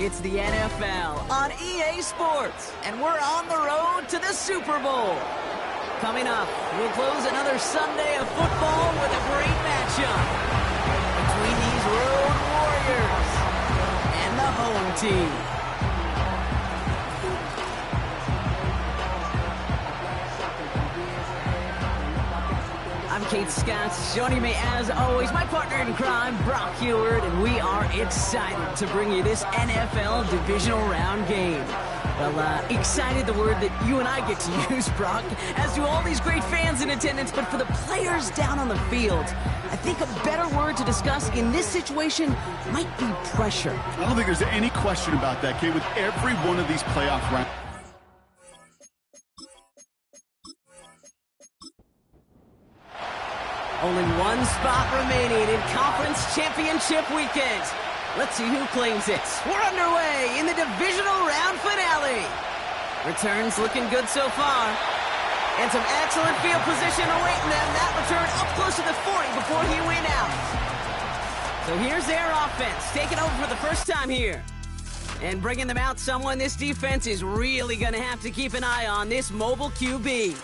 It's the NFL on EA Sports, and we're on the road to the Super Bowl. Coming up, we'll close another Sunday of football with a great matchup between these road warriors and the home team. I'm Kate Scott, joining me as always, my partner in crime, Brock Heward, and we are excited to bring you this NFL divisional round game. Well, excited, the word that you and I get to use, Brock, as do all these great fans in attendance, but for the players down on the field, I think a better word to discuss in this situation might be pressure. I don't think there's any question about that, Kate, with every one of these playoff rounds. Only one spot remaining in Conference Championship Weekend. Let's see who claims it. We're underway in the divisional round finale. Returns looking good so far. And some excellent field position awaiting them. That return up close to the 40 before he went out. So here's their offense, taking over for the first time here. And bringing them out someone this defense is really going to have to keep an eye on, this mobile QB.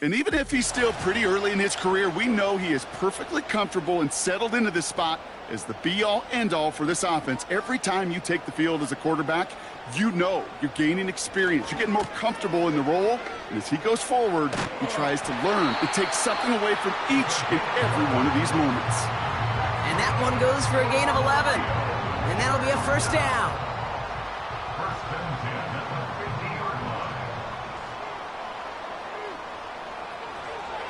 And even if he's still pretty early in his career, we know he is perfectly comfortable and settled into this spot as the be-all, end-all for this offense. Every time you take the field as a quarterback, you know you're gaining experience. You're getting more comfortable in the role. And as he goes forward, he tries to learn and take something away from each and every one of these moments. And that one goes for a gain of 11. And that'll be a first down.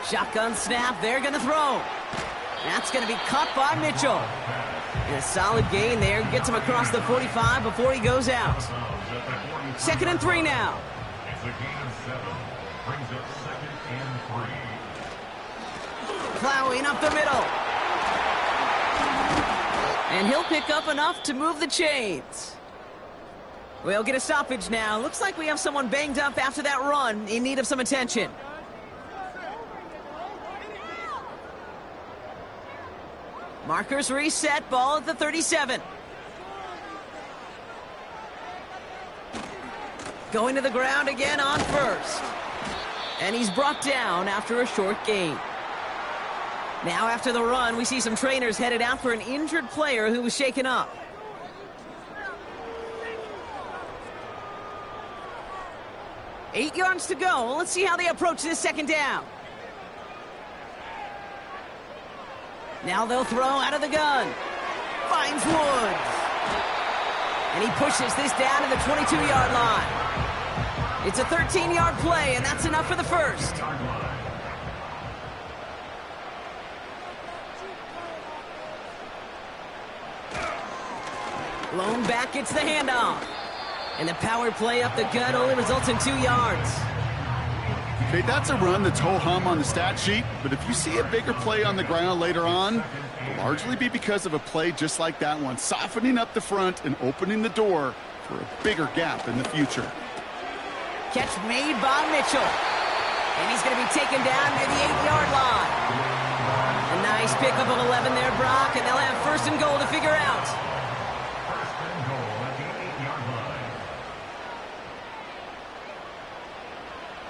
Shotgun snap, they're going to throw. That's going to be caught by Mitchell. And a solid gain there, gets him across the 45 before he goes out. 2nd and 3 now. Plowing up the middle. And he'll pick up enough to move the chains. We'll get a stoppage now. Looks like we have someone banged up after that run, in need of some attention. Markers reset, ball at the 37. Going to the ground again on first. And he's brought down after a short gain. Now after the run, we see some trainers headed out for an injured player who was shaken up. Eight yards to go. Let's see how they approach this second down. Now they'll throw out of the gun. Finds Woods. And he pushes this down to the 22-yard line. It's a 13-yard play, and that's enough for the first. Lone back gets the handoff. And the power play up the gut only results in 2 yards. Okay, that's a run that's ho-hum on the stat sheet, but if you see a bigger play on the ground later on, it'll largely be because of a play just like that one, softening up the front and opening the door for a bigger gap in the future. Catch made by Mitchell. And he's going to be taken down near the 8-yard line. A nice pickup of 11 there, Brock, and they'll have 1st and goal to figure out.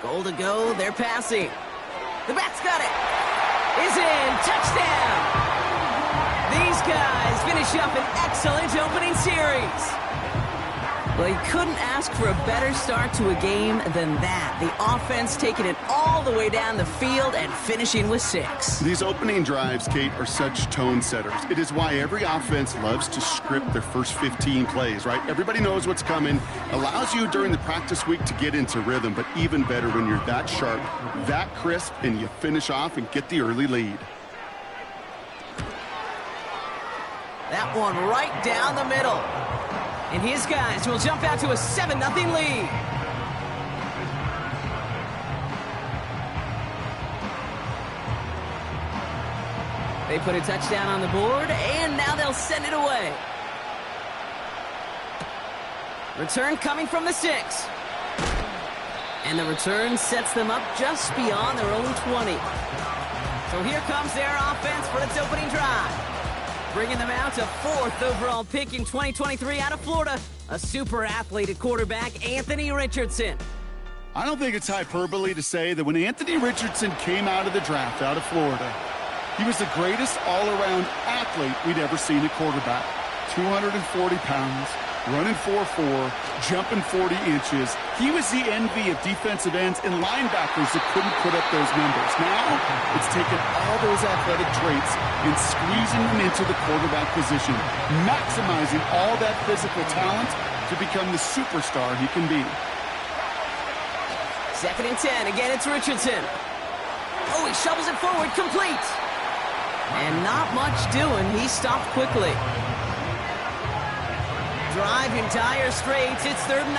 Goal to go, they're passing. The back's got it. Is in, touchdown. These guys finish up an excellent opening series. Well, you couldn't ask for a better start to a game than that. The offense taking it all the way down the field and finishing with 6. These opening drives, Kate, are such tone setters. It is why every offense loves to script their first 15 plays, right? Everybody knows what's coming. Allows you during the practice week to get into rhythm, but even better when you're that sharp, that crisp, and you finish off and get the early lead. That one right down the middle. And his guys will jump out to a 7-0 lead. They put a touchdown on the board, and now they'll send it away. Return coming from the 6. And the return sets them up just beyond their own 20. So here comes their offense for its opening drive. Bringing them out to 4th overall pick in 2023 out of Florida, a super athlete at quarterback, Anthony Richardson. I don't think it's hyperbole to say that when Anthony Richardson came out of the draft out of Florida, he was the greatest all-around athlete we'd ever seen at quarterback. 240 pounds, running 4.4, jumping 40 inches. He was the envy of defensive ends and linebackers that couldn't put up those numbers. Now, it's taken all those athletic traits and squeezing them into the quarterback position, maximizing all that physical talent to become the superstar he can be. 2nd and 10. Again, it's Richardson. Oh, he shovels it forward, complete. And not much doing. He stopped quickly. Drive entire straights. It's 3rd and 9.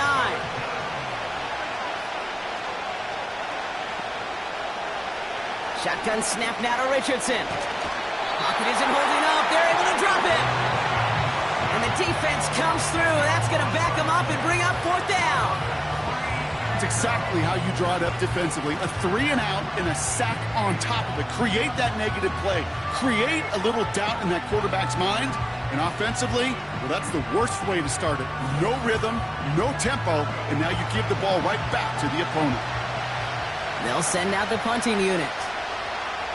Shotgun snap now to Richardson. Pocket isn't holding up. They're able to drop it. And the defense comes through. That's going to back them up and bring up 4th down. That's exactly how you draw it up defensively. A 3-and-out and a sack on top of it. Create that negative play. Create a little doubt in that quarterback's mind. And offensively, well, that's the worst way to start it. No rhythm, no tempo, and now you give the ball right back to the opponent. They'll send out the punting unit.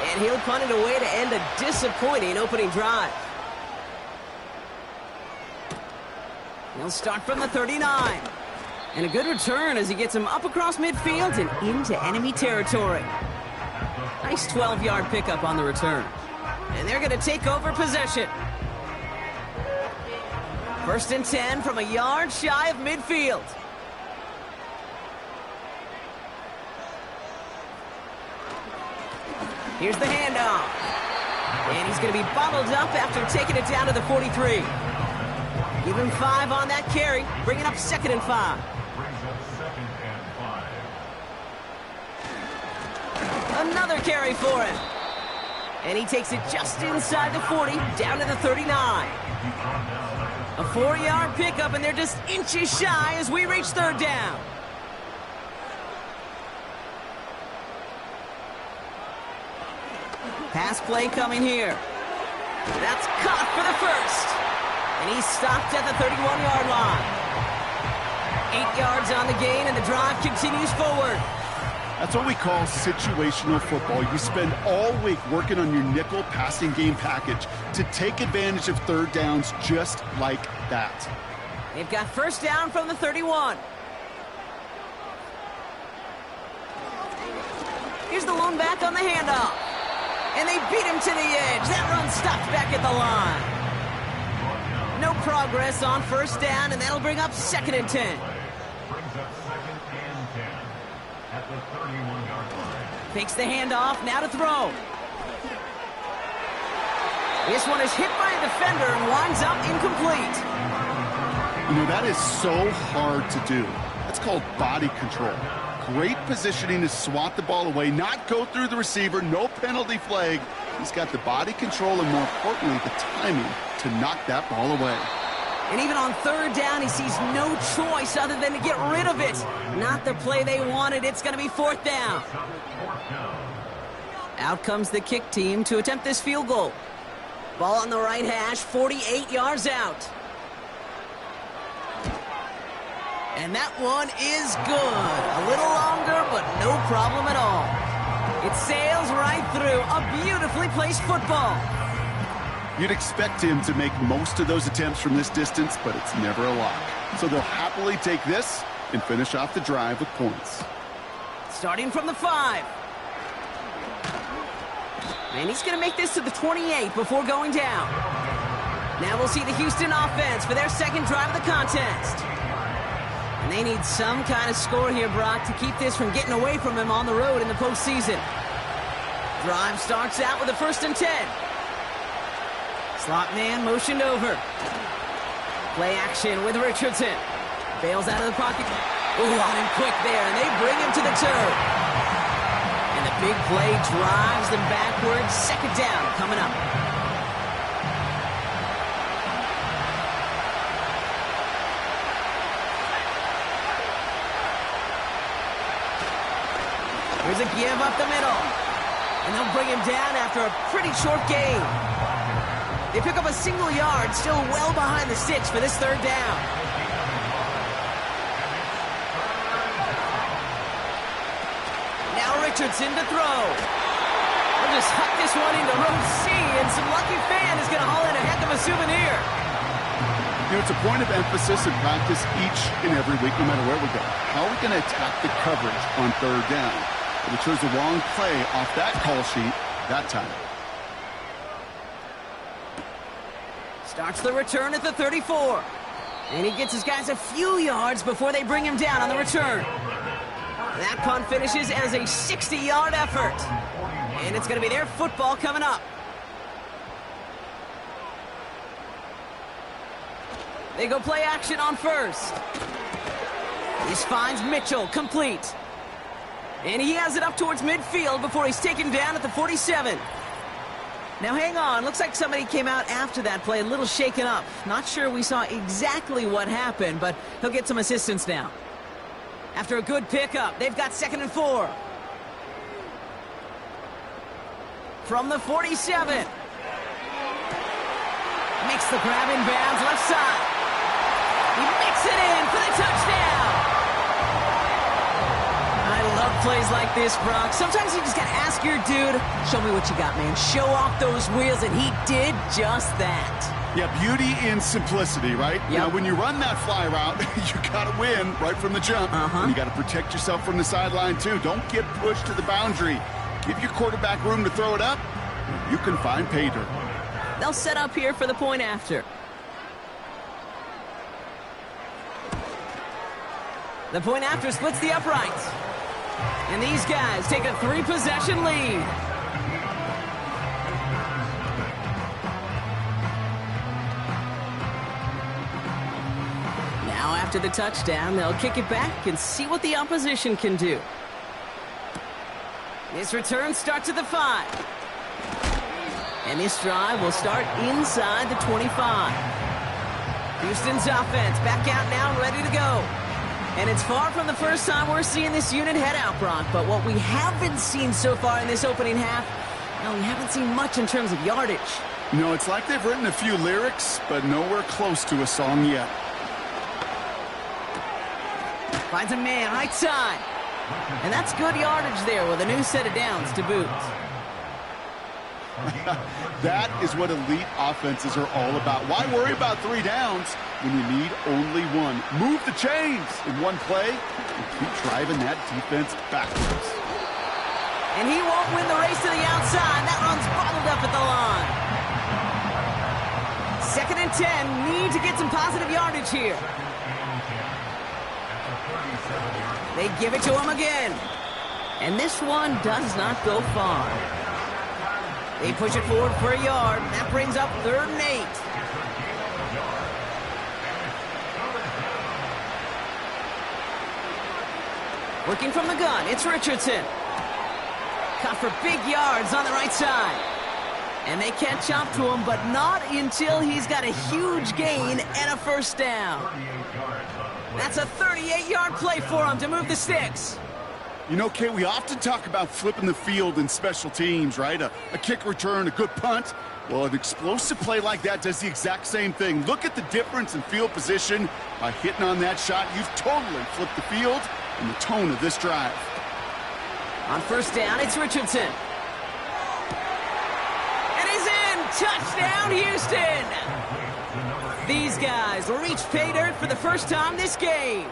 And he'll punt it away to end a disappointing opening drive. He'll start from the 39. And a good return as he gets him up across midfield and into enemy territory. Nice 12-yard pickup on the return. And they're going to take over possession. 1st and 10 from a yard shy of midfield. Here's the handoff. And he's going to be bottled up after taking it down to the 43. Give him 5 on that carry, bringing up 2nd and 5. Another carry for him. And he takes it just inside the 40, down to the 39. A 4-yard pickup, and they're just inches shy as we reach 3rd down. Pass play coming here. That's caught for the 1st. And he's stopped at the 31-yard line. 8 yards on the gain, and the drive continues forward. That's what we call situational football. You spend all week working on your nickel passing game package to take advantage of 3rd downs just like that. They've got 1st down from the 31. Here's the lone back on the handoff. And they beat him to the edge. That run stopped back at the line. No progress on 1st down, and that'll bring up 2nd and 10. Takes the handoff, now to throw. This one is hit by a defender and winds up incomplete. You know, that is so hard to do. That's called body control. Great positioning to swat the ball away, not go through the receiver, no penalty flag. He's got the body control and, more importantly, the timing to knock that ball away. And even on 3rd down, he sees no choice other than to get rid of it. Not the play they wanted. It's going to be 4th down. Out comes the kick team to attempt this field goal. Ball on the right hash, 48 yards out. And that one is good. A little longer, but no problem at all. It sails right through. A beautifully placed football. You'd expect him to make most of those attempts from this distance, but it's never a lock. So they'll happily take this and finish off the drive with points. Starting from the 5. And he's going to make this to the 28 before going down. Now we'll see the Houston offense for their 2nd drive of the contest. And they need some kind of score here, Brock, to keep this from getting away from him on the road in the postseason. Drive starts out with a 1st and 10. Slot man motioned over. Play action with Richardson. Bails out of the pocket. Ooh, on him quick there, and they bring him to the turf. And the big play drives them backwards. 2nd down coming up. Here's a give up the middle. And they'll bring him down after a pretty short gain. They pick up a single yard, still well behind the sticks for this third down. Now Richardson to throw. We'll just huck this one into row C, and some lucky fan is going to haul in a heck of a souvenir. You know, it's a point of emphasis in practice each and every week, no matter where we go. How are we going to attack the coverage on third down? But we chose the wrong play off that call sheet that time. Starts the return at the 34. And he gets his guys a few yards before they bring him down on the return. That punt finishes as a 60-yard effort. And it's going to be their football coming up. They go play action on first. This finds Mitchell, complete. And he has it up towards midfield before he's taken down at the 47. Now hang on, looks like somebody came out after that play a little shaken up. Not sure we saw exactly what happened, but he'll get some assistance now. After a good pickup, they've got 2nd and 4. From the 47. Makes the grab in bounds, left side. He makes it in for the touchdown. I love plays like this, Brock. Sometimes you just got to ask your dude, show me what you got, man. Show off those wheels, and he did just that. Yeah, beauty in simplicity, right? Yep. Now, when you run that fly route, you got to win right from the jump. And you got to protect yourself from the sideline, too. Don't get pushed to the boundary. Give your quarterback room to throw it up. You can find pay dirt. They'll set up here for the point after. The point after splits the uprights. And these guys take a 3-possession lead. Now after the touchdown, they'll kick it back and see what the opposition can do. This return starts at the 5. And this drive will start inside the 25. Houston's offense back out now, ready to go. And it's far from the first time we're seeing this unit head out, Brock. But what we haven't seen so far in this opening half, well, we haven't seen much in terms of yardage. You know, it's like they've written a few lyrics, but nowhere close to a song yet. Finds a man right side. And that's good yardage there with a new set of downs to boot. That is what elite offenses are all about. Why worry about 3 downs when you need only 1? Move the chains in one play and keep driving that defense backwards. And he won't win the race to the outside. That run's bottled up at the line. 2nd and 10. Need to get some positive yardage here. They give it to him again. And this one does not go far. They push it forward for a yard. That brings up 3rd and 8. Working from the gun, it's Richardson. Caught for big yards on the right side. And they catch up to him, but not until he's got a huge gain and a first down. That's a 38-yard play for him to move the sticks. You know, Kate, we often talk about flipping the field in special teams, right? A kick return, a good punt. Well, an explosive play like that does the exact same thing. Look at the difference in field position. By hitting on that shot, you've totally flipped the field and the tone of this drive. On first down, it's Richardson. And he's in! Touchdown, Houston! These guys reach pay dirt for the first time this game.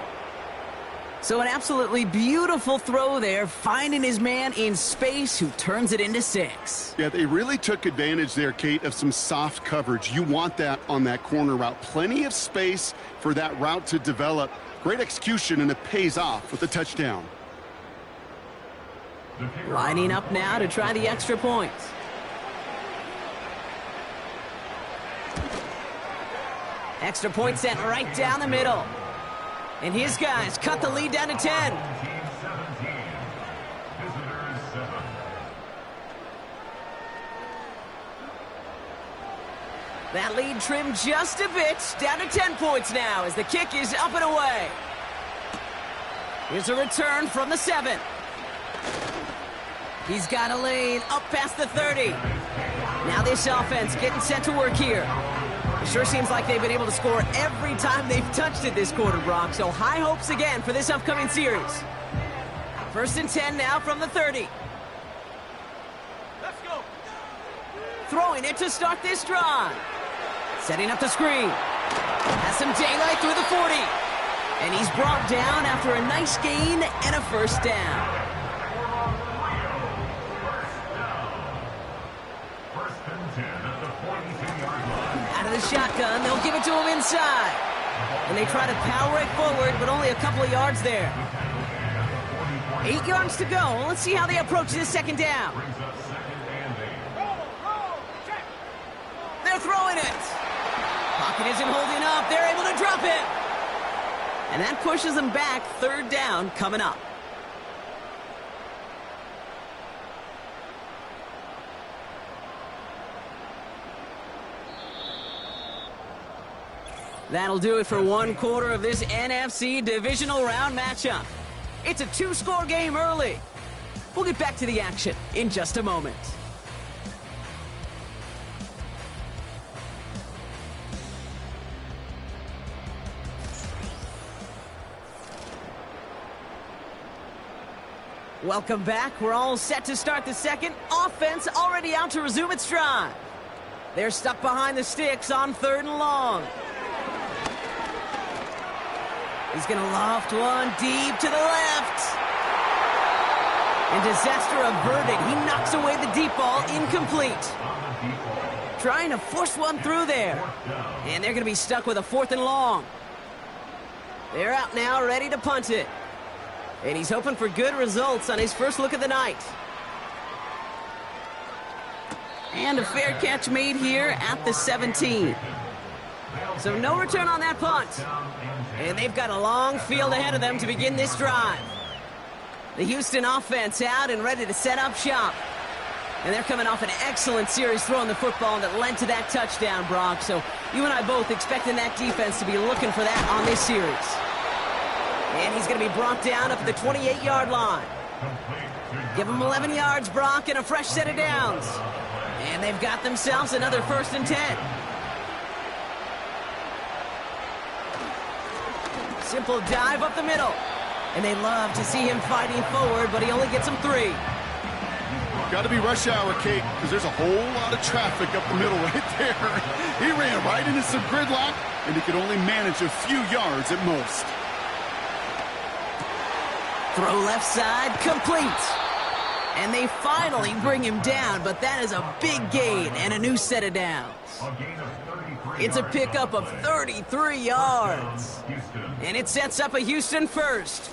So an absolutely beautiful throw there, finding his man in space who turns it into 6. Yeah, they really took advantage there, Kate, of some soft coverage. You want that on that corner route. Plenty of space for that route to develop. Great execution, and it pays off with a touchdown. Lining up now to try the extra points. Extra point set right down the middle. And his guys cut the lead down to 10. That lead trimmed just a bit, down to 10 points now as the kick is up and away. Here's a return from the 7. He's got a lane up past the 30. Now this offense getting set to work here. It sure seems like they've been able to score every time they've touched it this quarter, Brock. So high hopes again for this upcoming series. 1st and 10 now from the 30. Let's go. Throwing it to start this drive. Setting up the screen. Has some daylight through the 40. And he's brought down after a nice gain and a first down. Out of the shotgun, they'll give it to him inside. And they try to power it forward, but only a couple of yards there. 8 yards to go. Let's see how they approach this second down. They're throwing it. Pocket isn't holding up. They're able to drop it. And that pushes them back. 3rd down coming up. That'll do it for one quarter of this NFC divisional round matchup. It's a 2-score game early. We'll get back to the action in just a moment. Welcome back. We're all set to start the second. Offense already out to resume its drive. They're stuck behind the sticks on 3rd and long. He's going to loft one deep to the left. And disaster averted. He knocks away the deep ball, incomplete. Trying to force one through there. And they're going to be stuck with a 4th and long. They're out now, ready to punt it. And he's hoping for good results on his first look of the night. And a fair catch made here at the 17. So no return on that punt. And they've got a long field ahead of them to begin this drive. The Houston offense out and ready to set up shop. And they're coming off an excellent series throwing the football that led to that touchdown, Brock. So you and I both expecting that defense to be looking for that on this series. And he's going to be brought down up at the 28-yard line. Give him 11 yards, Brock, and a fresh set of downs. And they've got themselves another 1st and 10. Simple dive up the middle. And they love to see him fighting forward, but he only gets them 3. Got to be rush hour, Kate, because there's a whole lot of traffic up the middle right there. He ran right into some gridlock, and he could only manage a few yards at most. Throw left side, complete. And they finally bring him down, but that is a big gain and a new set of downs. It's a pickup of 33 yards. And it sets up a Houston first.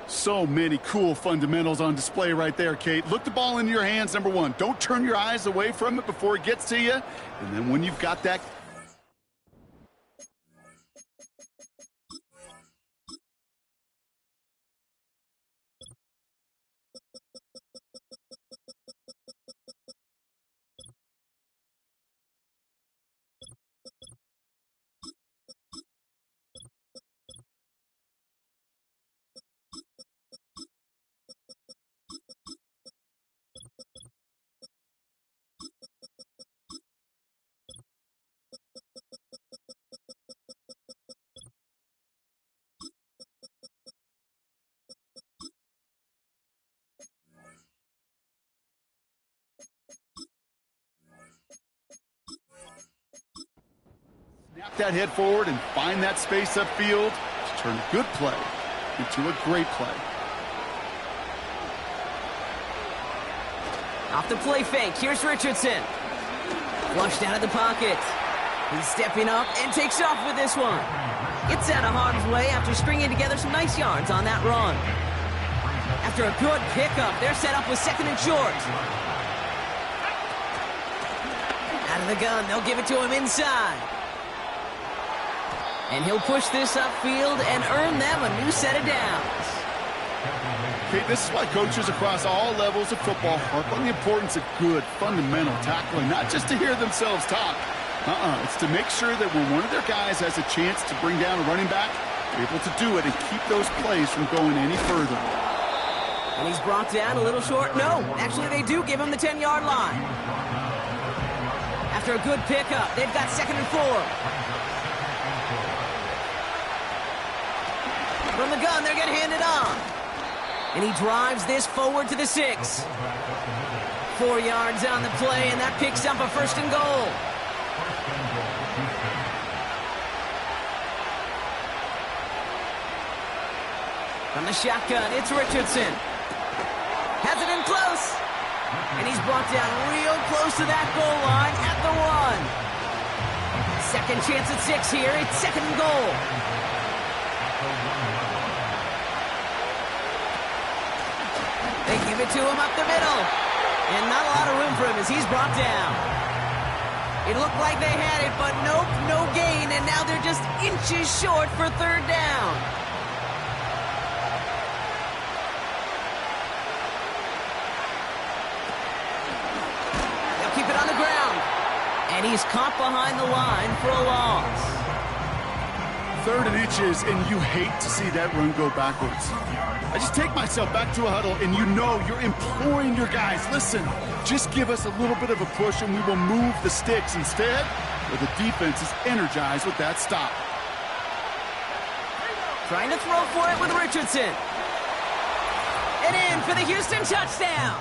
So many cool fundamentals on display right there, Kate. Look the ball into your hands, number one. Don't turn your eyes away from it before it gets to you. And then when you've got that... Snap that head forward and find that space upfield to turn a good play into a great play. Off the play fake, here's Richardson. Flushed out of the pocket. He's stepping up and takes off with this one. Gets out of harm's way after stringing together some nice yards on that run. After a good pickup, they're set up with 2nd and short. Out of the gun, they'll give it to him inside. And he'll push this upfield and earn them a new set of downs. Okay, this is why coaches across all levels of football harp on the importance of good, fundamental tackling, not just to hear themselves talk. It's to make sure that when one of their guys has a chance to bring down a running back, they're able to do it and keep those plays from going any further. And he's brought down a little short. No, actually they do give him the 10-yard line. After a good pickup, they've got 2nd and 4. From the gun, they're going to hand it on. And he drives this forward to the 6. 4 yards on the play, and that picks up a 1st and goal. From the shotgun, it's Richardson. Has it in close. And he's brought down real close to that goal line at the 1. Second chance at 6 here. It's 2nd and goal. They give it to him up the middle. And not a lot of room for him as he's brought down. It looked like they had it, but nope, no gain. And now they're just inches short for 3rd down. They'll keep it on the ground. And he's caught behind the line for a loss. 3rd and inches, and you hate to see that run go backwards. I just take myself back to a huddle, and you know you're imploring your guys, listen, just give us a little bit of a push, and we will move the sticks. Instead, the defense is energized with that stop. Trying to throw for it with Richardson. And in for the Houston touchdown.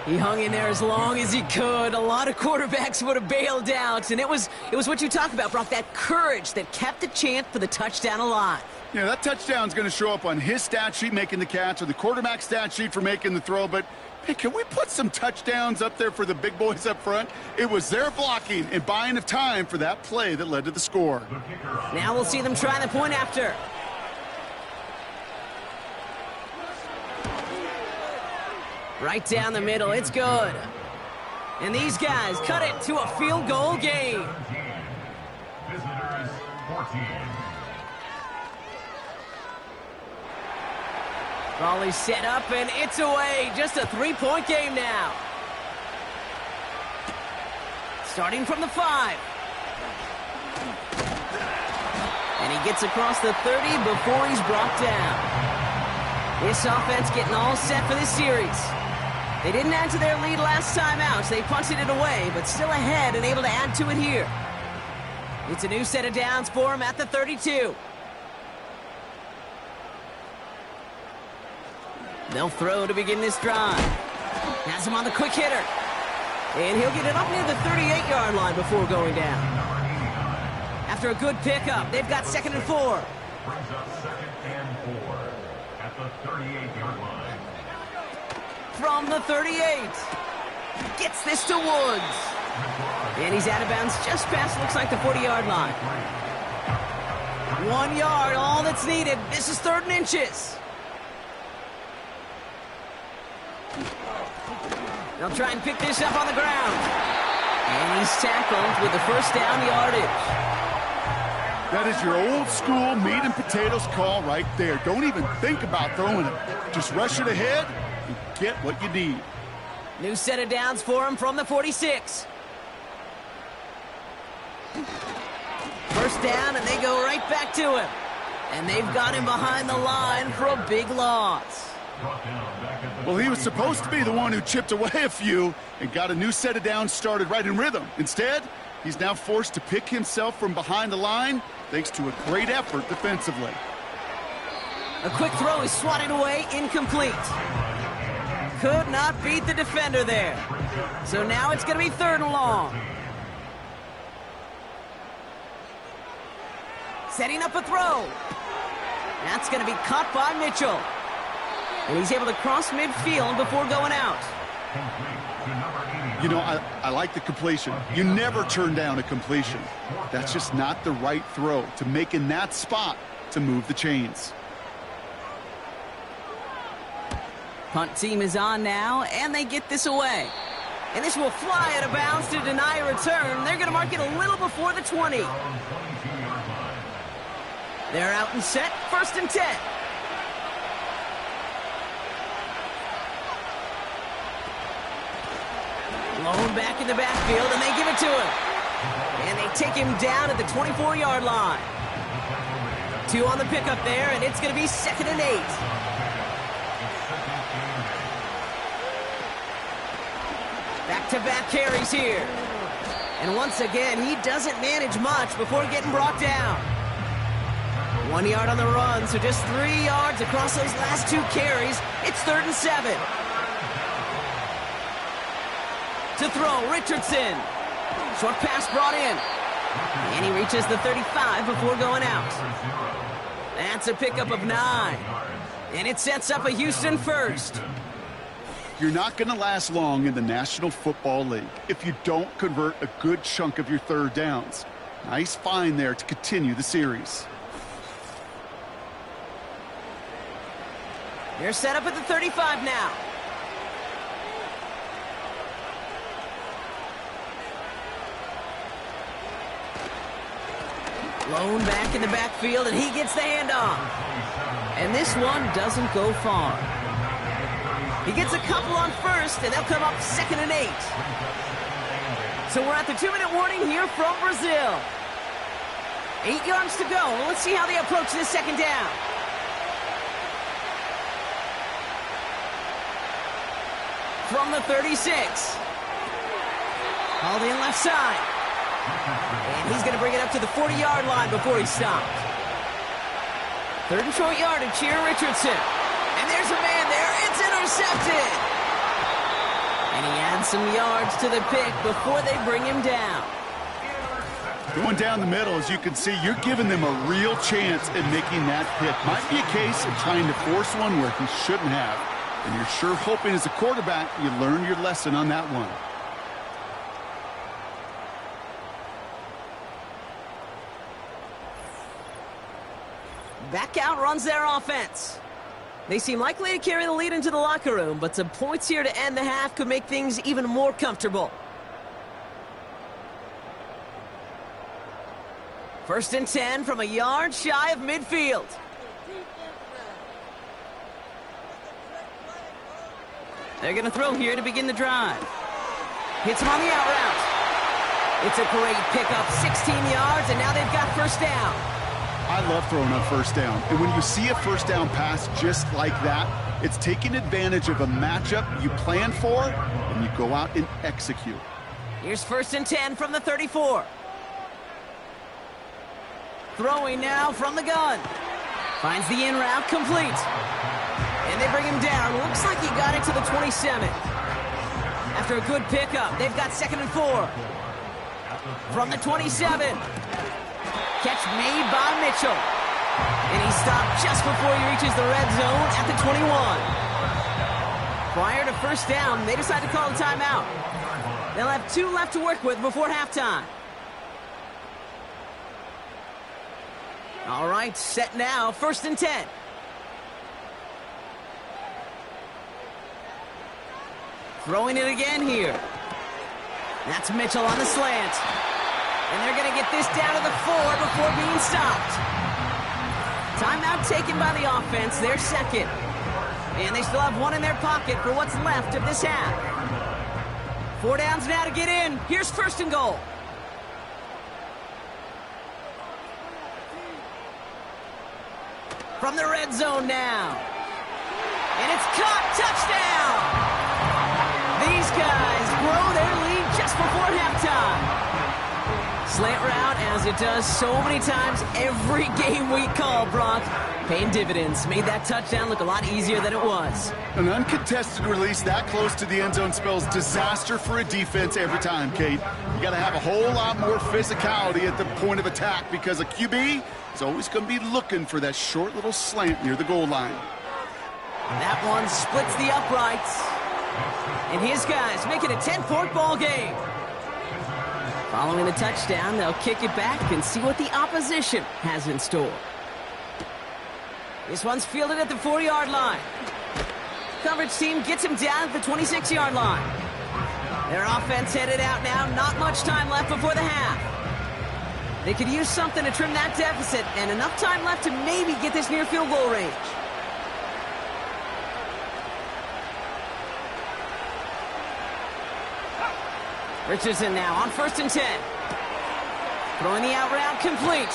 He hung in there as long as he could. A lot of quarterbacks would have bailed out, and it was what you talk about, Brock, that courage that kept the chance for the touchdown alive. Yeah, that touchdown's going to show up on his stat sheet making the catch or the quarterback stat sheet for making the throw, but hey, can we put some touchdowns up there for the big boys up front? It was their blocking and buying of time for that play that led to the score. Now we'll see them try the point after. Right down the middle, it's good. And these guys cut it to a field goal game. Visitors 14. Raleigh set up, and it's away. Just a 3-point game now. Starting from the 5. And he gets across the 30 before he's brought down. This offense getting all set for this series. They didn't add to their lead last time out, so they punted it away, but still ahead and able to add to it here. It's a new set of downs for him at the 32. They'll throw to begin this drive. Has him on the quick hitter. And he'll get it up near the 38-yard line before going down. After a good pickup, they've got 2nd and 4. Brings up 2nd and 4 at the 38-yard line. From the 38. Gets this to Woods. And he's out of bounds just past, looks like, the 40-yard line. 1 yard, all that's needed. This is 3rd and inches. They'll try and pick this up on the ground. And he's tackled with the 1st down yardage. That is your old school meat and potatoes call right there. Don't even think about throwing it. Just rush it ahead and get what you need. New set of downs for him from the 46. 1st down, and they go right back to him. And they've got him behind the line for a big loss. Well, he was supposed to be the one who chipped away a few and got a new set of downs started right in rhythm. Instead, he's now forced to pick himself from behind the line thanks to a great effort defensively. A quick throw is swatted away, incomplete. Could not beat the defender there. So now it's going to be 3rd and long. Setting up a throw. That's going to be caught by Mitchell. And he's able to cross midfield before going out. You know, I like the completion. You never turn down a completion. That's just not the right throw to make in that spot to move the chains. Punt team is on now, and they get this away. And this will fly out of bounds to deny a return. They're going to mark it a little before the 20. They're out and set, 1st and 10. Blown back in the backfield, and they give it to him. And they take him down at the 24-yard line. 2 on the pickup there, and it's going to be 2nd and 8. Back-to-back carries here. And once again, he doesn't manage much before getting brought down. 1 yard on the run, so just 3 yards across those last 2 carries. It's 3rd and 7. To throw, Richardson. Short pass brought in. And he reaches the 35 before going out. That's a pickup of 9. And it sets up a Houston first. You're not going to last long in the National Football League if you don't convert a good chunk of your 3rd downs. Nice find there to continue the series. They're set up at the 35 now. Lone back in the backfield, and he gets the handoff. And this one doesn't go far. He gets a couple on first, and they'll come up 2nd and 8. So we're at the 2-minute warning here from Brazil. 8 yards to go. Let's see how they approach this 2nd down. From the 36. Hauled in left side. And he's going to bring it up to the 40-yard line before he stopped. 3rd and short yardage here, Richardson. And there's a man there. It's intercepted. And he adds some yards to the pick before they bring him down. Going down the middle, as you can see, you're giving them a real chance at making that pick. Might be a case of trying to force one where he shouldn't have. And you're sure hoping as a quarterback you learn your lesson on that one. Back out runs their offense. They seem likely to carry the lead into the locker room, but some points here to end the half could make things even more comfortable. 1st and 10 from a yard shy of midfield. They're going to throw here to begin the drive. Hits him on the out route. It's a great pickup, 16 yards, and now they've got 1st down. I love throwing on 1st down. And when you see a 1st down pass just like that, it's taking advantage of a matchup you plan for, and you go out and execute. Here's 1st and 10 from the 34. Throwing now from the gun. Finds the in route complete. And they bring him down. Looks like he got it to the 27. After a good pickup, they've got 2nd and 4. From the 27. Catch made by Mitchell. And he stopped just before he reaches the red zone at the 21. Prior to 1st down, they decide to call a timeout. They'll have 2 left to work with before halftime. All right, set now, 1st and 10. Throwing it again here. That's Mitchell on the slant. And they're going to get this down to the 4 before being stopped. Timeout taken by the offense, their 2nd. And they still have 1 in their pocket for what's left of this half. 4 downs now to get in. Here's 1st and goal. From the red zone now. And it's caught. Touchdown! These guys grow their lead just before halftime. Slant route, as it does so many times every game we call, Brock. Paying dividends. Made that touchdown look a lot easier than it was. An uncontested release that close to the end zone spells disaster for a defense every time, Kate. You got to have a whole lot more physicality at the point of attack because a QB is always going to be looking for that short little slant near the goal line. That one splits the uprights. And his guys make it a 10-point ball game. Following the touchdown, they'll kick it back and see what the opposition has in store. This one's fielded at the 4-yard line. Coverage team gets him down at the 26-yard line. Their offense headed out now. Not much time left before the half. They could use something to trim that deficit, and enough time left to maybe get this near field goal range. Richardson now on 1st and 10. Throwing the out route complete.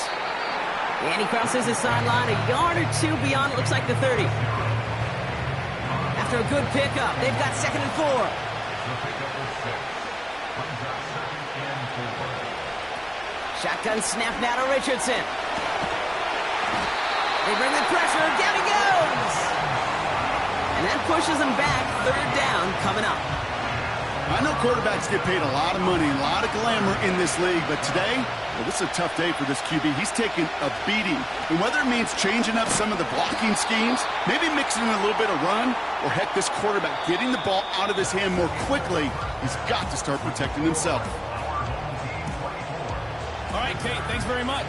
And he crosses the sideline a yard or 2 beyond, it looks like the 30. After a good pickup, they've got 2nd and 4. Shotgun snap now to Richardson. They bring the pressure. Down he goes. And that pushes him back. Third down coming up. I know quarterbacks get paid a lot of money, a lot of glamour in this league, but today, well, this is a tough day for this QB. He's taking a beating. And whether it means changing up some of the blocking schemes, maybe mixing in a little bit of run, or heck, this quarterback getting the ball out of his hand more quickly, he's got to start protecting himself. All right, Kate, thanks very much.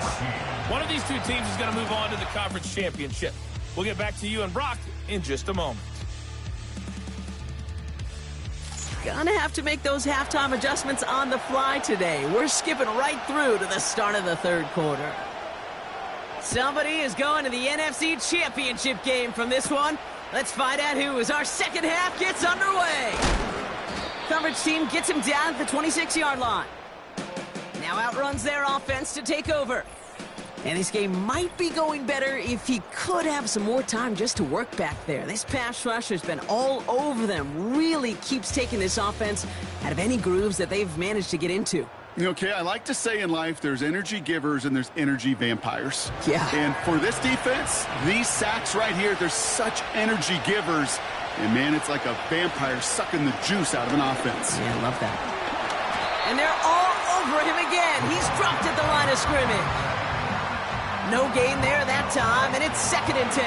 One of these two teams is going to move on to the conference championship. We'll get back to you and Brock in just a moment. Gonna have to make those halftime adjustments on the fly today. We're skipping right through to the start of the third quarter. Somebody is going to the NFC Championship game from this one. Let's find out who as our second half gets underway. Coverage team gets him down at the 26-yard line. Now outruns their offense to take over. And this game might be going better if he could have some more time just to work back there. This pass rush has been all over them. Really keeps taking this offense out of any grooves that they've managed to get into. Okay, I like to say in life there's energy givers and there's energy vampires. Yeah. And for this defense, these sacks right here, they're such energy givers. And, man, it's like a vampire sucking the juice out of an offense. Yeah, I love that. And they're all over him again. He's dropped at the line of scrimmage. No gain there that time, and it's 2nd and 10.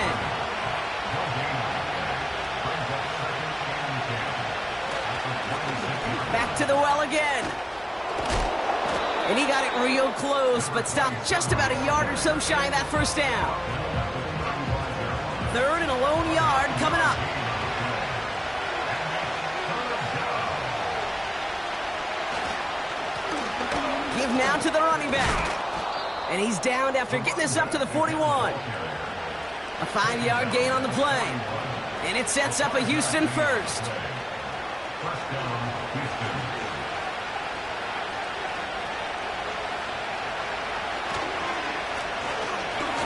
Back to the well again. And he got it real close, but stopped just about a yard or so shy of that first down. 3rd and a lone yard coming up. Give now to the running back. And he's downed after getting this up to the 41. A 5-yard gain on the play. And it sets up a Houston first.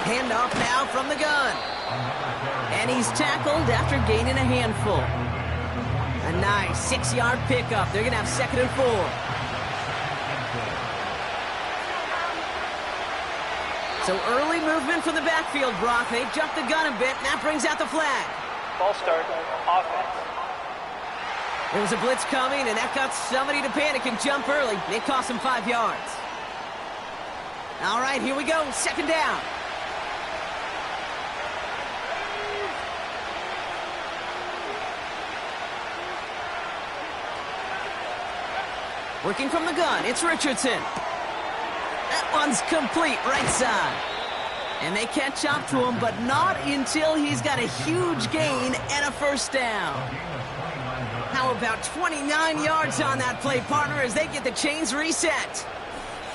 Handoff now from the gun. And he's tackled after gaining a handful. A nice 6-yard pickup. They're going to have 2nd and 4. So early movement from the backfield, Brock. They've jumped the gun a bit, and that brings out the flag. Ball start, offense. There was a blitz coming, and that got somebody to panic and jump early. It cost him 5 yards. All right, here we go. 2nd down. Working from the gun, it's Richardson. That one's complete, right side. And they catch up to him, but not until he's got a huge gain and a first down. How about 29 yards on that play, partner, as they get the chains reset?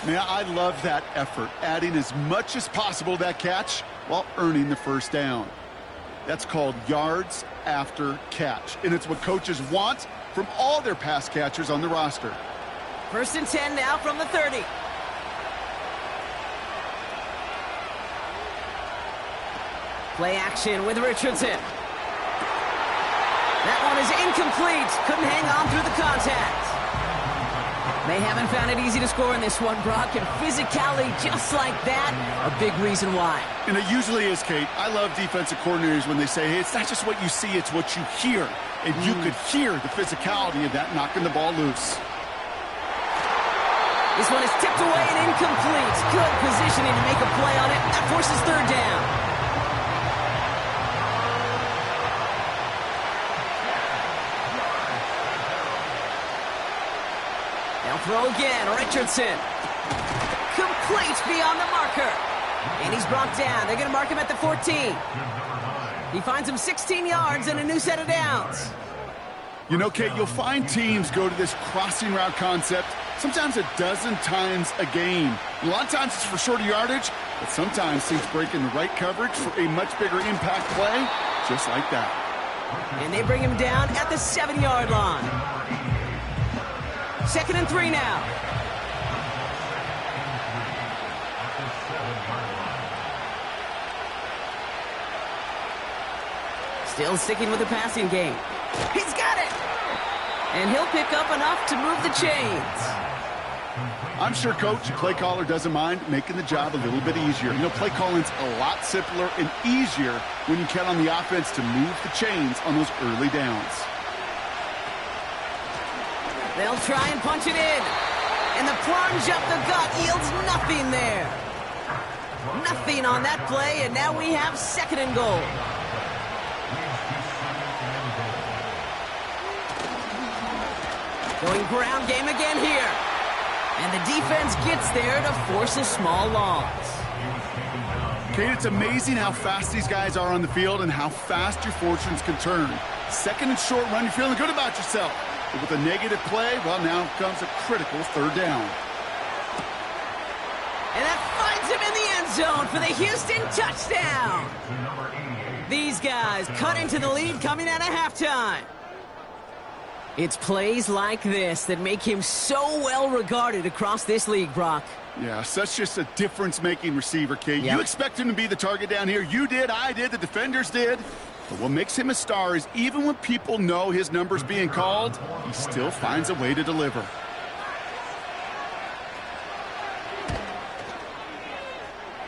Man, I love that effort, adding as much as possible to that catch while earning the first down. That's called yards after catch, and it's what coaches want from all their pass catchers on the roster. 1st and 10 now from the 30. Play action with Richardson. That one is incomplete. Couldn't hang on through the contact. They haven't found it easy to score in this one, Brock, and physicality just like that, a big reason why. And it usually is, Kate. I love defensive coordinators when they say, hey, it's not just what you see, it's what you hear. And you could hear the physicality of that knocking the ball loose. This one is tipped away and incomplete. Good positioning to make a play on it. That forces 3rd down. Now throw again, Richardson. Complete beyond the marker. And he's brought down. They're going to mark him at the 14. He finds him 16 yards and a new set of downs. You know, Kate, you'll find teams go to this crossing route concept sometimes a dozen times a game. A lot of times it's for shorter yardage, but sometimes teams break in the right coverage for a much bigger impact play, just like that. And they bring him down at the 7-yard line. 2nd and 3 now. Still sticking with the passing game. He's got it! And he'll pick up enough to move the chains. I'm sure coach and play caller doesn't mind making the job a little bit easier. You know, play calling's a lot simpler and easier when you count on the offense to move the chains on those early downs. They'll try and punch it in. And the plunge up the gut yields nothing there. Nothing on that play, and now we have 2nd and goal. Going ground game again here. And the defense gets there to force a small loss. Kate, it's amazing how fast these guys are on the field and how fast your fortunes can turn. 2nd and short run, you're feeling good about yourself. But with a negative play, well, now comes a critical 3rd down. And that finds him in the end zone for the Houston touchdown. These guys cut into the lead coming out of halftime. It's plays like this that make him so well regarded across this league, Brock. Yeah, such just a difference-making receiver, Kate. Yep. You expect him to be the target down here. You did, I did, the defenders did. But what makes him a star is even when people know his number's being called, he still finds a way to deliver.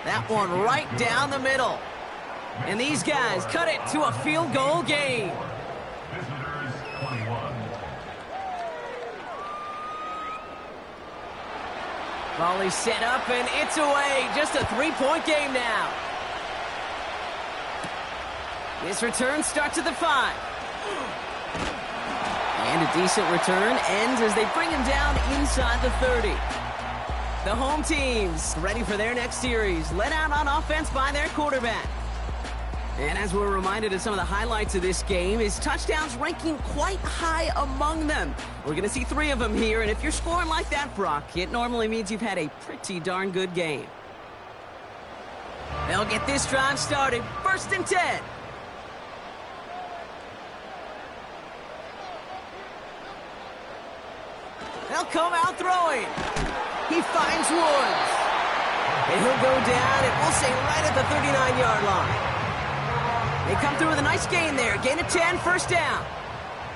That one right down the middle. And these guys cut it to a field goal game. Visitors 21. Volley set up, and it's away. Just a 3-point game now. This return starts at the 5. And a decent return ends as they bring him down inside the 30. The home team's ready for their next series, led out on offense by their quarterback. And as we're reminded of some of the highlights of this game, his touchdowns ranking quite high among them. We're going to see 3 of them here, and if you're scoring like that, Brock, it normally means you've had a pretty darn good game. They'll get this drive started. 1st and 10. They'll come out throwing. He finds Woods. And he'll go down, and we'll say right at the 39-yard line. They come through with a nice gain there. Gain of 10, 1st down.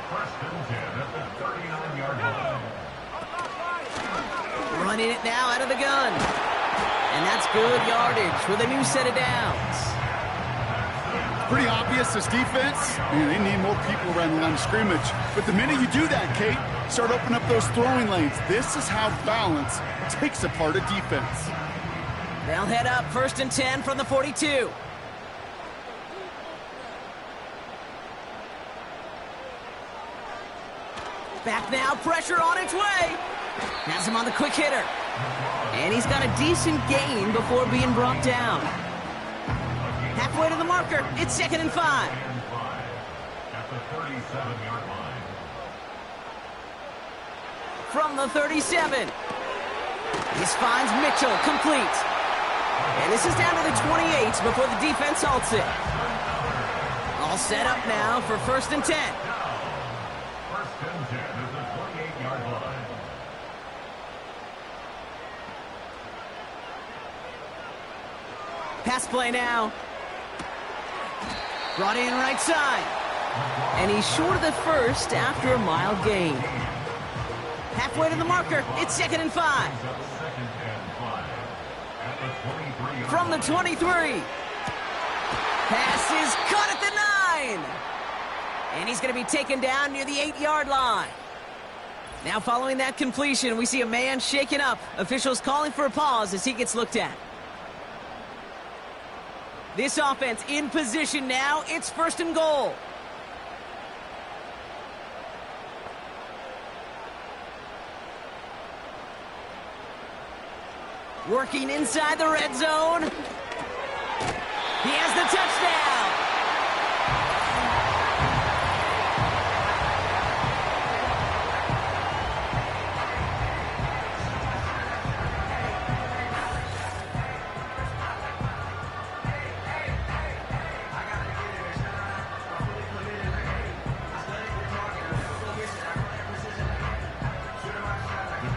1st and 10 at the 39-yard line. Running it now out of the gun. And that's good yardage with a new set of downs. Pretty obvious, this defense, man, they need more people around the line of scrimmage. But the minute you do that, Kate, start opening up those throwing lanes. This is how balance takes apart a defense. They'll head up 1st and 10 from the 42. Back now, pressure on its way. Has him on the quick hitter. And he's got a decent gain before being brought down. Halfway to the marker, it's 2nd and 5. At the 37-yard line. From the 37. This finds Mitchell complete. And this is down to the 28 before the defense halts it. All set up now for 1st and 10. 1st and 10 at the 28-yard line. Pass play now. Brought in right side. And he's short of the 1st after a mild gain. Halfway to the marker, it's 2nd and 5. 2nd and 5 at the 23-yard From the 23. Pass is caught at the 9. And he's going to be taken down near the 8-yard line. Now following that completion, we see a man shaken up. Officials calling for a pause as he gets looked at. This offense in position now. It's 1st and goal. Working inside the red zone. He has the touchdown.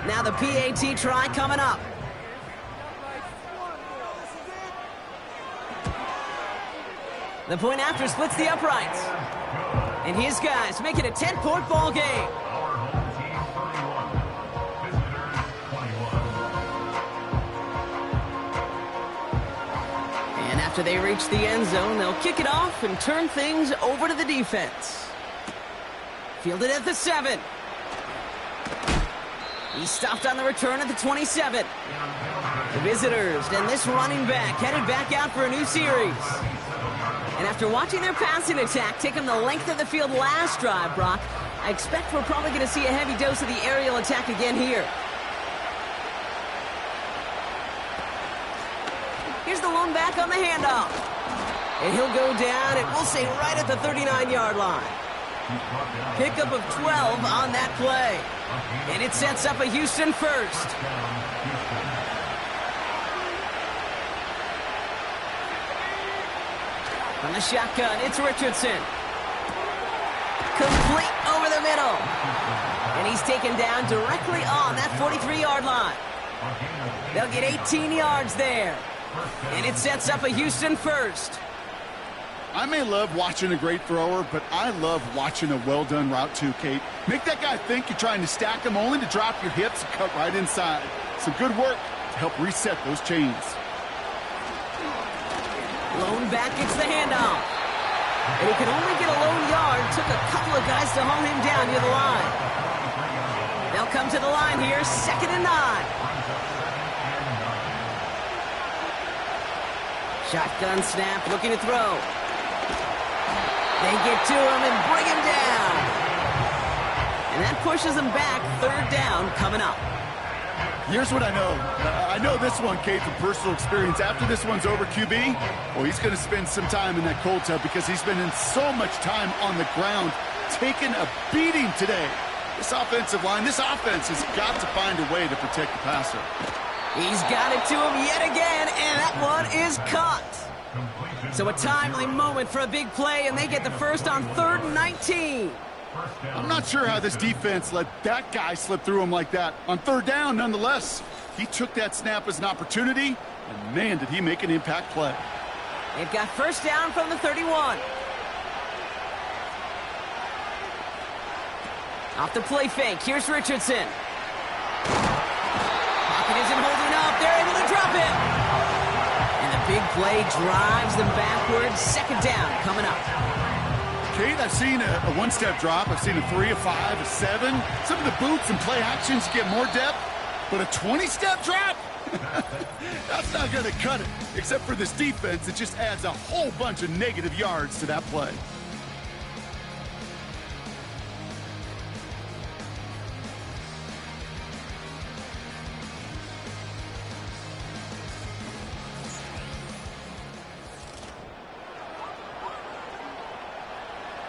Now the PAT try coming up. The point after splits the uprights. And his guys make it a 10-point ball game. Our home team 31. Visitors 21. After they reach the end zone, they'll kick it off and turn things over to the defense. Fielded at the 7. He's stopped on the return at the 27. The visitors and this running back headed back out for a new series. And after watching their passing attack take them the length of the field last drive, Brock, I expect we're probably going to see a heavy dose of the aerial attack again here. Here's the lone back on the handoff. And he'll go down, and we'll say right at the 39-yard line. Pickup of 12 on that play. And it sets up a Houston first. From the shotgun, it's Richardson. Complete over the middle. And he's taken down directly on that 43-yard line. They'll get 18 yards there. And it sets up a Houston first. I may love watching a great thrower, but I love watching a well-done route too, Kate. Make that guy think you're trying to stack him only to drop your hips and cut right inside. Some good work to help reset those chains. Lone back gets the handoff. And he could only get a lone yard. Took a couple of guys to haul him down near the line. They'll come to the line here, 2nd and 9. Shotgun snap, looking to throw. They get to him and bring him down. And that pushes him back. 3rd down coming up. Here's what I know. I know this one, Kate, from personal experience. After this one's over, QB, well, he's going to spend some time in that cold tub because he's been in so much time on the ground, taking a beating today. This offensive line, this offense has got to find a way to protect the passer. He's got it to him yet again, and that one is caught. So a timely moment for a big play, and they get the first on 3rd and 19. I'm not sure how this defense let that guy slip through him like that. On 3rd down, nonetheless, he took that snap as an opportunity, and man, did he make an impact play. They've got 1st down from the 31. Off the play fake, here's Richardson. Pocket isn't holding up, they're able to drop it. And the big play drives them backwards. 2nd down coming up. Kate, I've seen a one-step drop. I've seen a 3, a 5, a 7. Some of the boots and play actions get more depth, but a 20-step drop? That's not going to cut it. Except for this defense, it just adds a whole bunch of negative yards to that play.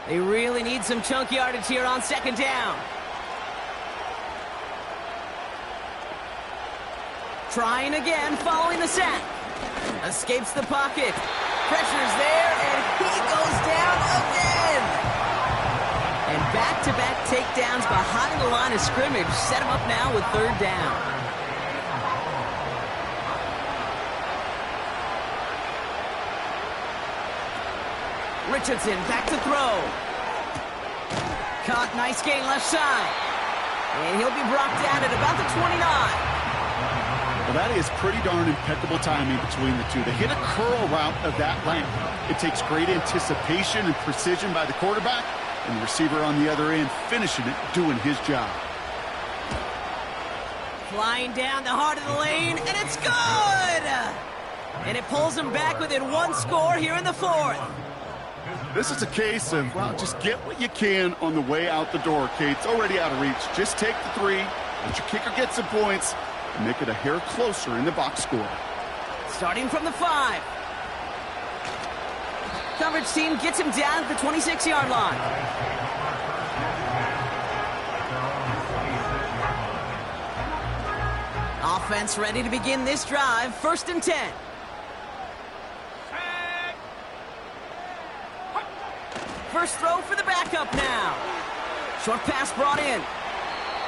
They really need some chunk yardage here on 2nd down. Trying again, following the sack. Escapes the pocket. Pressure's there, and he goes down again. And back-to-back takedowns behind the line of scrimmage set him up now with 3rd down. Richardson back to throw. Caught, nice gain left side. And he'll be brought down at about the 29. Well, that is pretty darn impeccable timing between the two. They hit a curl route of that length. It takes great anticipation and precision by the quarterback, and the receiver on the other end finishing it, doing his job. Flying down the heart of the lane, and it's good! And it pulls them back within 1 score here in the 4th. This is a case of, well, just get what you can on the way out the door, Kate. It's already out of reach. Just take the 3, let your kicker get some points, and make it a hair closer in the box score. Starting from the 5. Coverage team gets him down at the 26-yard line. Offense ready to begin this drive. 1st and 10. First throw for the backup now. Short pass brought in.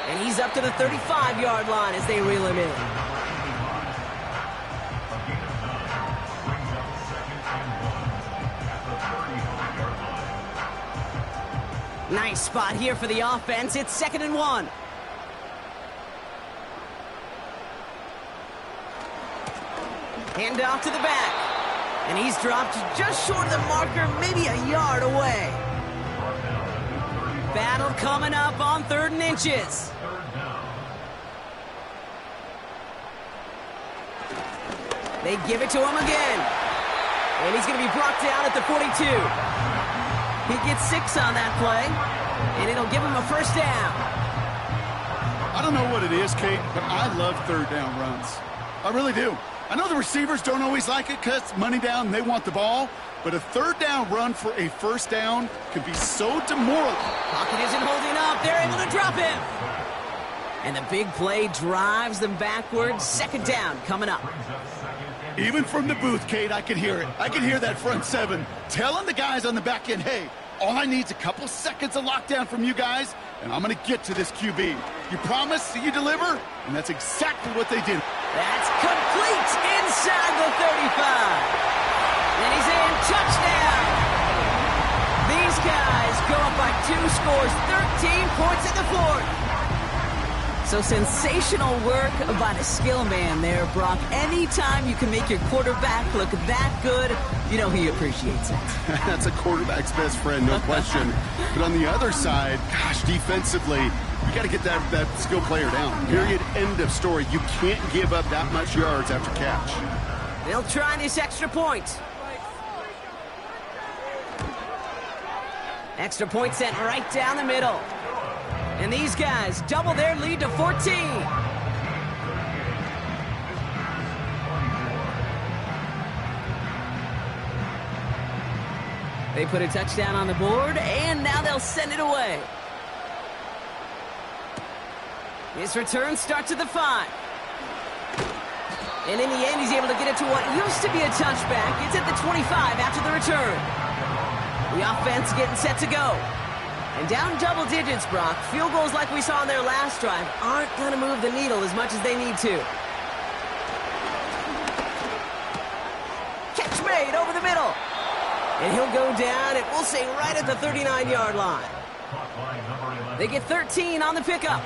And he's up to the 35-yard line as they reel him in. Nice spot here for the offense. It's 2nd and 1. Hand off to the back. And he's dropped just short of the marker, maybe a yard away. Battle coming up on 3rd and inches. They give it to him again. And he's going to be brought down at the 42. He gets 6 on that play, and it'll give him a first down. I don't know what it is, Kate, but I love 3rd down runs. I really do. I know the receivers don't always like it because it's money down and they want the ball, but a 3rd down run for a first down can be so demoralizing. Pocket isn't holding up. They're able to drop him. And the big play drives them backwards. 2nd down coming up. Even from the booth, Kate, I could hear it. I could hear that front 7 telling the guys on the back end, hey, all I need is a couple seconds of lockdown from you guys, and I'm going to get to this QB. You promise that you deliver? And that's exactly what they did. That's complete inside the 35. And he's in. Touchdown. These guys go up by 2 scores, 13 points in the 4th. So sensational work by the skill man there, Brock. Anytime you can make your quarterback look that good, you know he appreciates it. That's a quarterback's best friend, no question. But on the other side, gosh, defensively, you got to get that skill player down. Period. End of story. You can't give up that much yards after catch. They'll try this extra point. Extra point sent right down the middle. And these guys double their lead to 14. They put a touchdown on the board, and now they'll send it away. His return starts at the 5. And in the end, he's able to get it to what used to be a touchback. It's at the 25 after the return. The offense getting set to go. And down double digits, Brock. Field goals like we saw on their last drive aren't going to move the needle as much as they need to. Catch made over the middle. And he'll go down, and we'll say right at the 39-yard line. They get 13 on the pickup.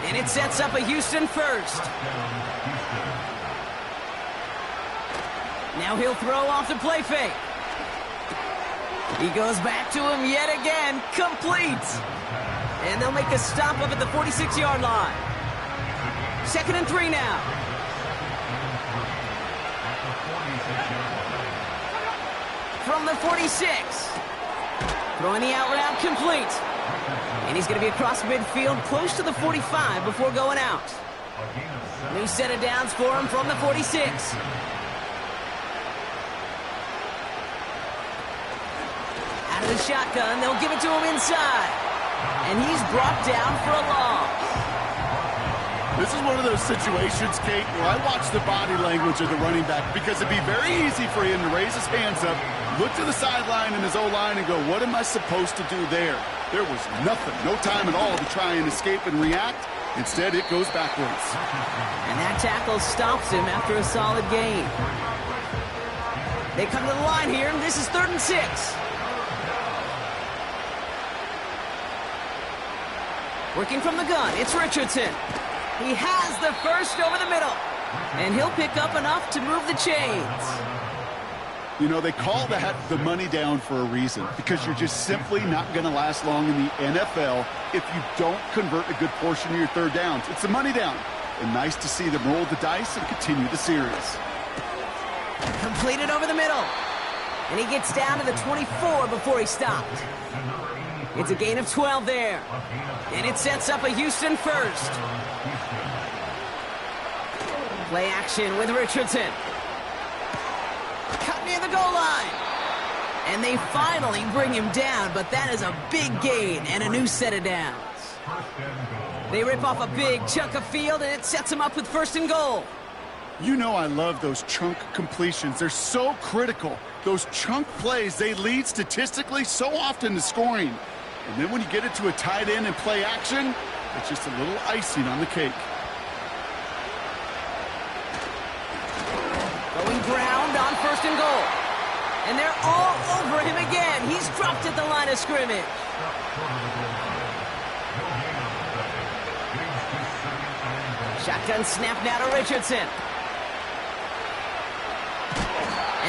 And it sets up a Houston first. Now he'll throw off the play fake. He goes back to him yet again, complete. And they'll make a stop up at the 46-yard line. 2nd and 3 now. From the 46. Throwing the out route complete. And he's going to be across midfield, close to the 45 before going out. New set of downs for him from the 46. Out of the shotgun, they'll give it to him inside. And he's brought down for a loss. This is one of those situations, Kate, where I watch the body language of the running back because it'd be very easy for him to raise his hands up, look to the sideline in his O-line and go, what am I supposed to do there? There was nothing, no time at all to try and escape and react. Instead, it goes backwards. And that tackle stops him after a solid gain. They come to the line here, and this is 3rd and 6. Working from the gun, it's Richardson. He has the first over the middle. And he'll pick up enough to move the chains. You know, they call that the money down for a reason, because you're just simply not going to last long in the NFL if you don't convert a good portion of your 3rd downs. It's the money down. And nice to see them roll the dice and continue the series. Completed over the middle. And he gets down to the 24 before he stopped. It's a gain of 12 there. And it sets up a Houston first. Play action with Richardson. Cut near the goal line. And they finally bring him down, but that is a big gain and a new set of downs. They rip off a big chunk of field, and it sets them up with 1st and goal. You know I love those chunk completions. They're so critical. Those chunk plays, they lead statistically so often to scoring. And then when you get it to a tight end and play action, it's just a little icing on the cake. Going ground on 1st and goal. And they're all over him again. He's dropped at the line of scrimmage. Shotgun snap now to Richardson.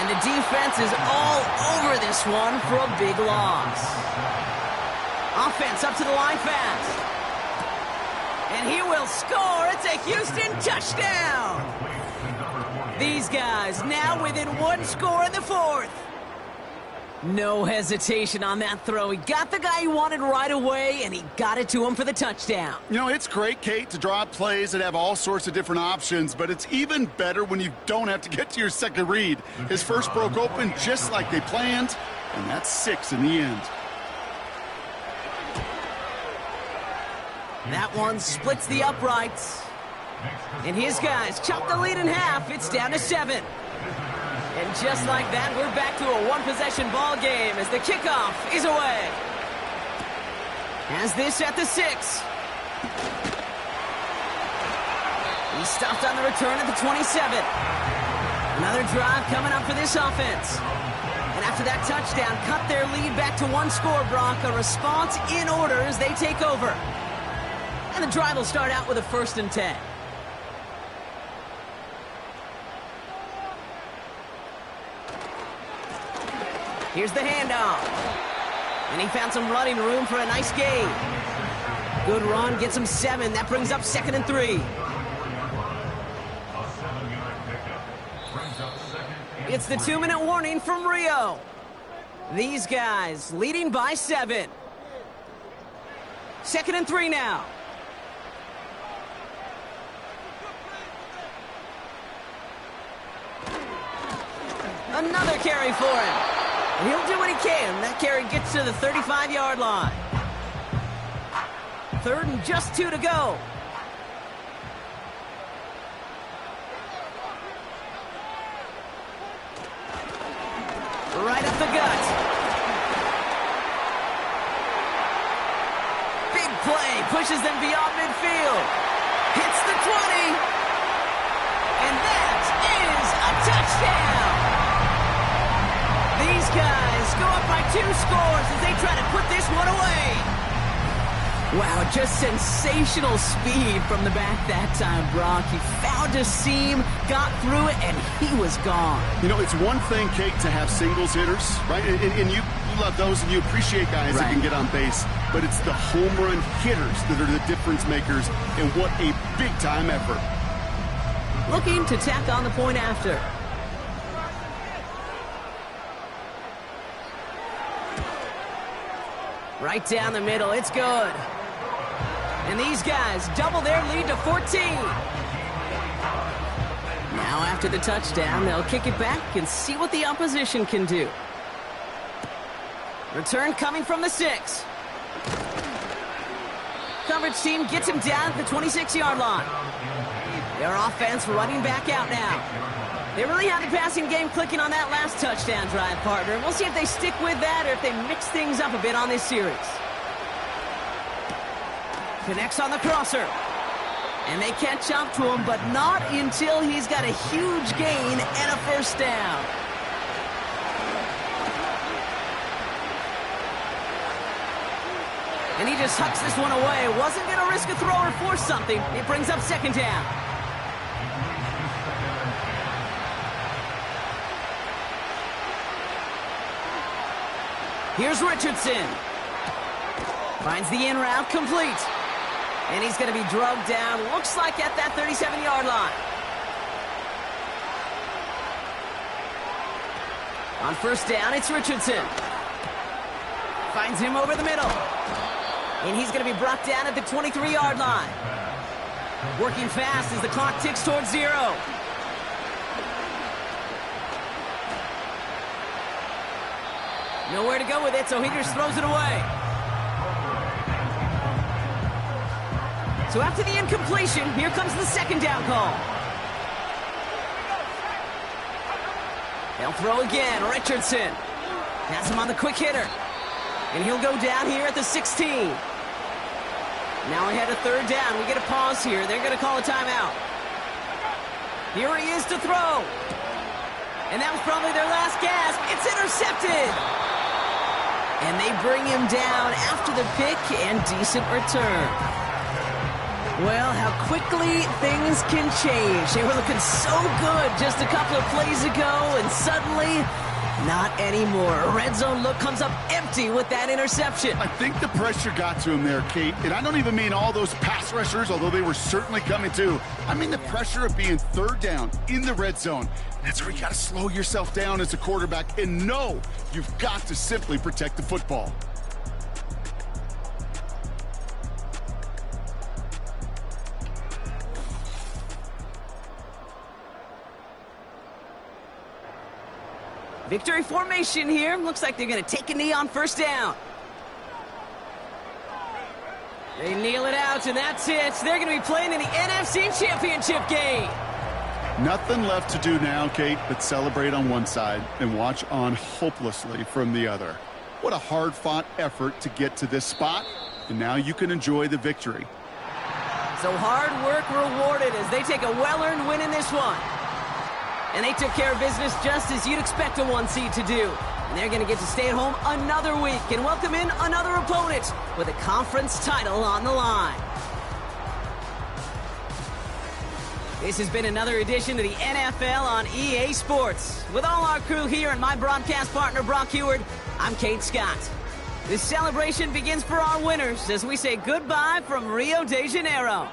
And the defense is all over this one for a big loss. Offense up to the line fast. And he will score. It's a Houston touchdown. These guys now within one score in the fourth. No hesitation on that throw. He got the guy he wanted right away, and he got it to him for the touchdown. You know, it's great, Kate, to draw up plays that have all sorts of different options, but it's even better when you don't have to get to your second read. His first broke open just like they planned, and that's 6 in the end. That one splits the uprights. And his guys chop the lead in half. It's down to 7. And just like that, we're back to a one-possession ball game as the kickoff is away. Has this at the 6. He's stopped on the return at the 27. Another drive coming up for this offense. And after that touchdown, cut their lead back to one score, Brock. A response in order as they take over. And the drive will start out with a 1st and 10. Here's the handoff. And he found some running room for a nice gain. Good run, gets him 7. That brings up 2nd and 3. It's the 2-minute warning from Rio. These guys leading by 7. 2nd and 3 now. Another carry for him. And he'll do what he can. That carry gets to the 35-yard line. 3rd and just 2 to go. Right up the gut. Big play. Pushes them beyond midfield. Hits the 20. And that is a touchdown. These guys go up by 2 scores as they try to put this one away. Wow, just sensational speed from the back that time, Brock. He found a seam, got through it, and he was gone. You know, it's one thing, Kate, to have singles hitters, right? And you love those, and you appreciate guys that can get on base. But it's the home run hitters that are the difference makers, and what a big-time effort. Looking to tack on the point after. Right down the middle, it's good. And these guys double their lead to 14. Now after the touchdown, they'll kick it back and see what the opposition can do. Return coming from the 6. Coverage team gets him down at the 26-yard line. Their offense running back out now. They really have the passing game clicking on that last touchdown drive, partner. And we'll see if they stick with that or if they mix things up a bit on this series. Connects on the crosser. And they catch up to him, but not until he's got a huge gain and a 1st down. And he just hucks this one away. Wasn't going to risk a throw or force something. It brings up 2nd down. Here's Richardson. Finds the in route complete. And he's going to be drugged down, looks like at that 37-yard line. On 1st down, it's Richardson. Finds him over the middle. And he's going to be brought down at the 23-yard line. Working fast as the clock ticks towards 0. Nowhere to go with it, so he just throws it away. So after the incompletion, here comes the 2nd down call. They'll throw again. Richardson has him on the quick hitter. And he'll go down here at the 16. Now ahead of 3rd down. We get a pause here. They're going to call a timeout. Here he is to throw. And that was probably their last gasp. It's intercepted. And they bring him down after the pick and decent return. Well, how quickly things can change. They were looking so good just a couple of plays ago, and suddenly, not anymore. A red zone look comes up empty with that interception. I think the pressure got to him there, Kate. And I don't even mean all those pass rushers, although they were certainly coming too. I mean the pressure of being third down in the red zone. That's where you got to slow yourself down as a quarterback and know you've got to simply protect the football. Victory formation here. Looks like they're going to take a knee on first down. They kneel it out, and that's it. They're going to be playing in the NFC Championship game. Nothing left to do now, Kate, but celebrate on one side and watch on hopelessly from the other. What a hard-fought effort to get to this spot, and now you can enjoy the victory. So hard work rewarded as they take a well-earned win in this one. And they took care of business just as you'd expect a one seed to do. And they're going to get to stay at home another week and welcome in another opponent with a conference title on the line. This has been another edition of the NFL on EA Sports. With all our crew here and my broadcast partner, Brock Heward, I'm Kate Scott. This celebration begins for our winners as we say goodbye from Rio de Janeiro.